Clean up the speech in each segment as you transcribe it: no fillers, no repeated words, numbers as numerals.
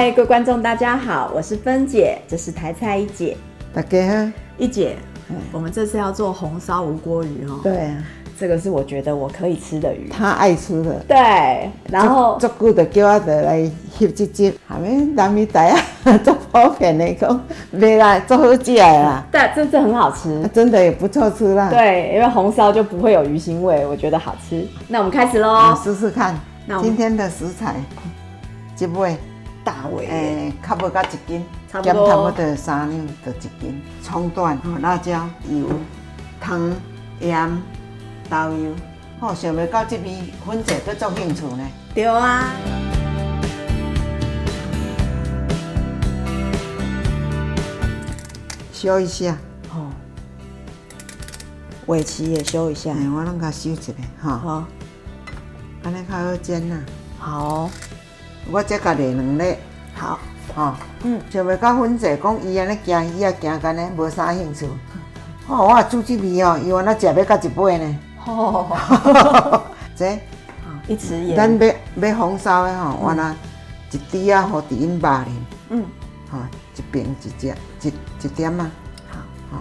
嗨，各位观众，大家好，我是芬姐，这是台菜一姐。大家好，一姐，我们这次要做红烧无锅鱼哦。对啊，这个是我觉得我可以吃的鱼。他爱吃的。对，然后足久就叫我来翕这集，下面南米台啊，足普遍的讲，袂啦，足好食的啦。但这很好吃，真的也不错吃啦。对，因为红烧就不会有鱼腥味，我觉得好吃。那我们开始喽，试试看。今天的食材，一尾大尾，较无到1斤，差不多差不多3两就1斤。葱段、辣椒、油、糖、盐、豆油。哦，想袂到这味粉者搁足兴趣呢。对啊。修一下。哦。尾鳍也修一下。我拢甲修一下，哈。好。安尼较好煎啦。好。我这家己2粒。好。吼。想袂到粉者讲伊安尼行，伊也行干呢，无啥兴趣。哦，我煮这味哦，伊原来食要到1杯呢。哦。这。一匙盐。咱要红烧的吼，原来1滴啊，互伫因肉里。吼，一边一点啊。好。吼，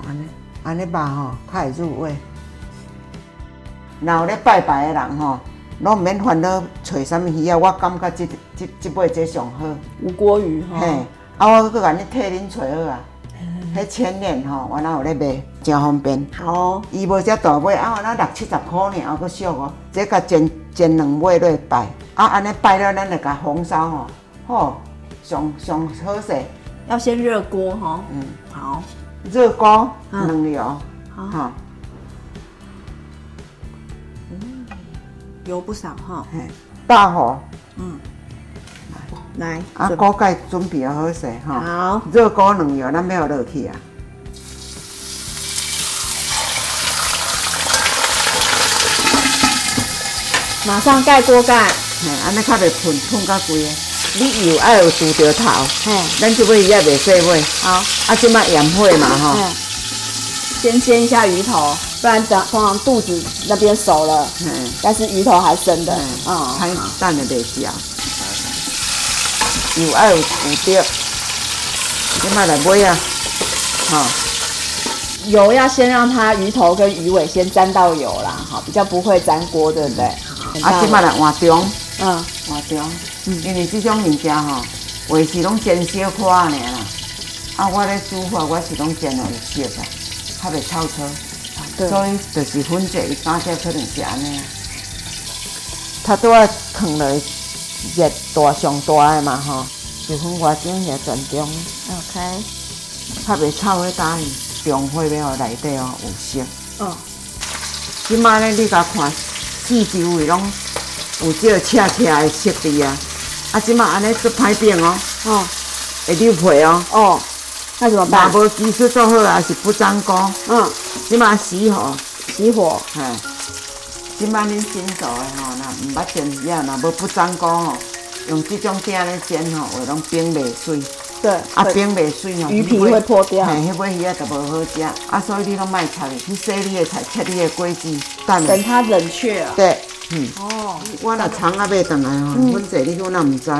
安尼肉吼较会入味。若有咧拜拜的人吼。拢毋免烦恼找啥物鱼啊，我感觉这尾这上好。无锅鱼吼。嘿，啊，我搁甲你替恁找好啊。迄千链吼，原来有咧卖，真方便。好。伊无遮大尾，啊，原来60-70块尔，还搁俗哦。这甲煎2尾落摆，啊，安尼摆了，咱就甲红烧吼，好，上好势。要先热锅吼。好。热锅2油。好。油不少哈，大火，来，啊，锅盖准备好势哈，好，热锅2油，咱要落去啊，马上盖锅盖，安尼较袂喷到规个，你油爱有拄着头，咱这尾也袂洗尾，好，啊，即摆盐火嘛哈，先煎一下鱼头。不然通常肚子那边熟了，但是鱼头还生的，还蛋的袂焦，油爱有着，你买来买啊，哈，油要先让它鱼头跟鱼尾先沾到油啦，哈，比较不会粘锅，对不对？啊，即摆来换中，换中，因为这种物件吼，话是拢煎小块尔啦，啊，我咧煮法我是拢煎了有熟啊，较袂透彻。所以就是粉者，伊打起可能是安尼。他拄仔放落热大上大的嘛吼，就分外钟也转中。OK。较袂臭的打伊，中火要互内底哦有熟。即摆咧，你甲看四周围拢有这个赤的色伫啊，啊，即摆安尼做歹变哦。会溜皮哦。那怎么办？若无技术做好啊，是不粘锅。即摆熄火，即摆恁新做的吼，若毋捌煎鱼啊，若无不粘锅吼，用这种鼎咧煎吼，会拢冰袂水。对。啊，冰袂水吼，鱼皮会破掉。迄尾鱼啊就无好食，啊，所以你拢莫切去洗你的菜，切你的果子，等它冷却啊。对。我若葱啊买转来吼，粉者你可能毋知。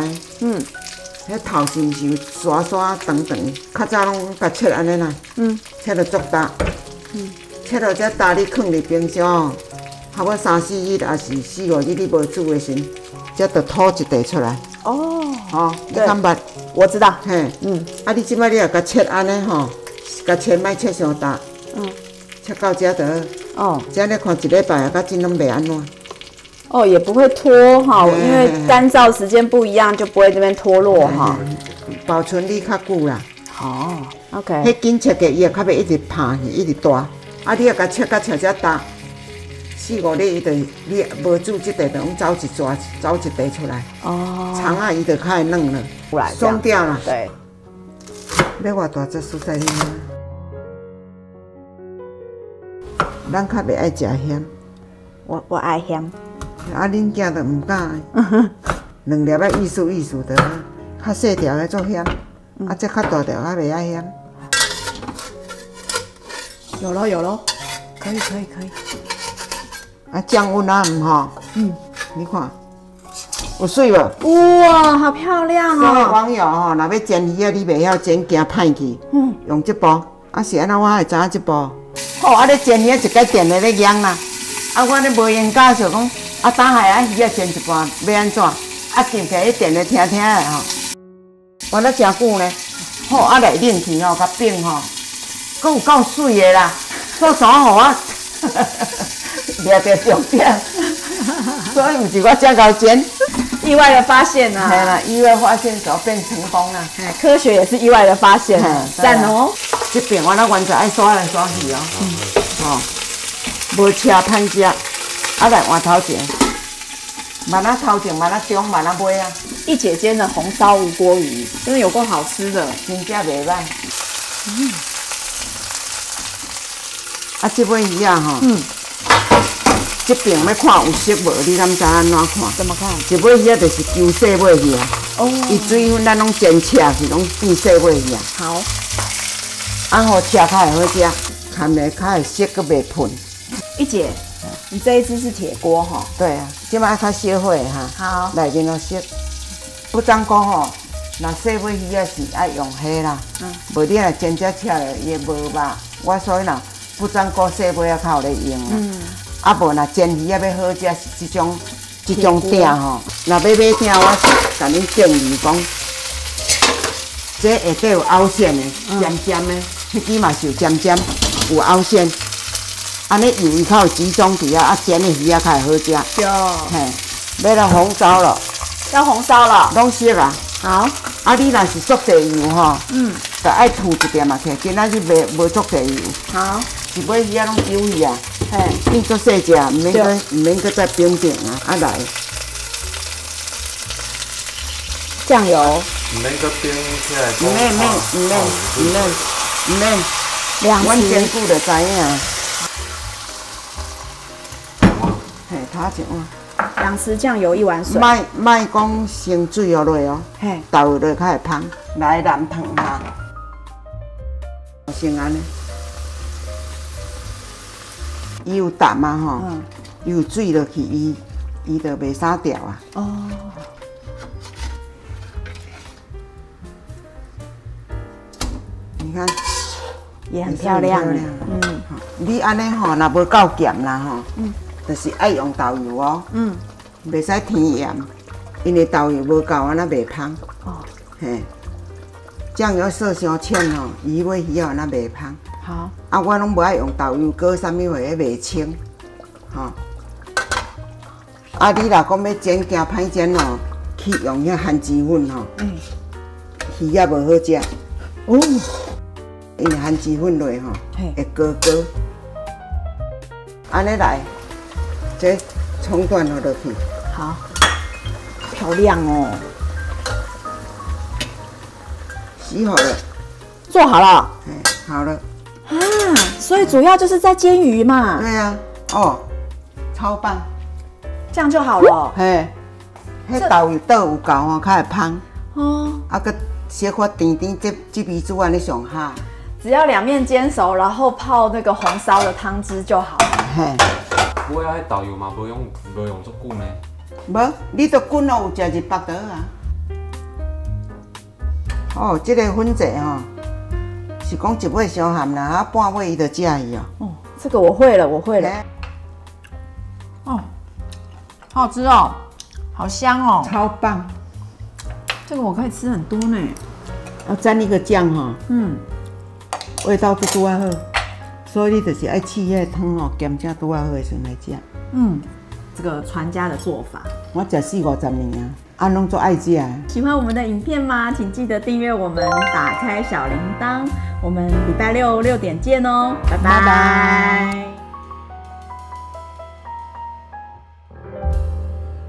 迄头是毋是有沙沙长长？较早拢甲切安尼啦，切到足大，切到遮大，你放伫冰箱哦，差不多3-4日，还是4-5日，你无煮的时，则就吐一块出来。你敢捌？我知道。啊，你即摆你也甲切安尼吼，甲切莫切伤大，切到遮就好。这样你看1礼拜啊，甲真拢袂安怎。也不会脱哈，因为干燥时间不一样，就不会这边脱落哈。保存力较久啦。OK。迄紧切个伊也较袂一直拍，一直大。啊，你也甲切到切遮大，4-5日伊就你无煮即块，就拢走一抓，走一块出来。葱啊，伊就较会软了，松掉啦。对。要偌大只蔬菜呢？咱较袂爱食咸。我爱咸。啊，恁囝就唔敢，2粒啊意思意思的，较细条的做咸，啊，这较大条较袂爱咸。有咯，可以。啊，酱温啊唔好，你看，有水无？哇，好漂亮所以哦！网友吼，若要煎鱼啊，你袂晓煎，惊歹去。用这步，啊是安怎我会知影这步？好，啊咧煎鱼一个电的咧养啦。啊，我咧无闲教就讲，啊等下啊鱼啊煎一半，要安怎？啊进去迄电的听听的吼，玩了真久呢。好，啊来冷去吼，甲冰吼，佫有够水的啦。做啥互我掠着重点？所以毋是我真够煎。意外的发现啊！系啦，意外发现就变成功啦。科学也是意外的发现，赞哦！这边我那原则爱刷来刷去哦，哦，无车歹食，啊来换头前，慢啊头前，慢啊中，慢啊尾啊。一姐煎的红烧无锅鱼，真的有够好吃的，真正袂歹。啊，这尾鱼啊吼，这边要看有熟无？你敢知安怎看？怎么看？这尾鱼就是旧细尾鱼啊。哦。伊水分咱拢煎切是拢变细尾鱼啊。好。啊，好吃较会好食，看来较会熟，佮袂喷。一姐，你这一只是铁锅哈？对啊，即摆较小火哈。好。内面要熟。不怎讲吼，若细尾鱼啊是爱用火啦。无你若煎只切了，伊会无肉。我所以若不怎讲细尾啊较有咧用啊。啊无若煎鱼啊要好食是即种鼎吼。若要买鼎，我是甲恁建议讲，这下底有凹陷的，尖尖的，迄支嘛是有尖尖，有凹陷。安尼油伊较有集中伫啊，煎的鱼啊较会好食。有。嘿，要来红烧了。要红烧了。拢熟啊。好。啊，你若是足侪油吼，就爱吐一点啊，起。今仔日无足侪油。好。是买鱼啊，拢丢去啊。嘿。变足细只，毋免搁再冰冰啊。啊来。酱油。唔免搁冰起来。唔免。两匙。阮煎久就知影。嘿，他一碗。2匙酱油，1碗水。莫讲生水落去哦。嘿。豆落较会芳。来南汤下。先安尼。伊有淡啊吼，伊有水落去，伊就袂洒掉啊。哦。你看。也很漂亮。你安尼吼，若无够咸啦吼，就是爱用豆油哦。袂使添盐，因为豆油无够安那袂芳。哦。嘿。酱油色伤浅吼，鱼尾鱼啊安那袂芳。好。啊，我拢无爱用豆油，搁啥物货袂清。吼。啊，你若讲要煎惊歹煎哦，去用遐番薯粉吼。鱼也无好食。哦。因为番薯粉落吼，会高高。安尼来，这葱段落去。好，漂亮哦。洗好了，做好了。好了。啊，所以主要就是在煎鱼嘛。对呀，哦，超棒。这样就好了。嘿，迄豆油倒有够吼，较会芳。哦。啊，佮小可甜甜，这味煮安尼上好。只要2面煎熟，然后泡那个红烧的汤汁就好了。嘿。不会啊，迄豆油嘛，无用足久呢。无，你都滚咯，有食日北倒啊。哦，这个粉剂吼，是讲一尾伤咸啦，啊半尾伊就食伊哦。哦，这个我会了，我会了。哦，好好吃哦，好香哦，超棒。这个我可以吃很多呢。要沾一个酱哈，味道都拄啊好，所以你就是爱试迄个汤哦，咸正拄啊好的时阵来食。这个传家的做法，我食40-50年啊，啊拢做爱食。喜欢我们的影片吗？请记得订阅我们，打开小铃铛。我们礼拜六6点见哦，拜拜。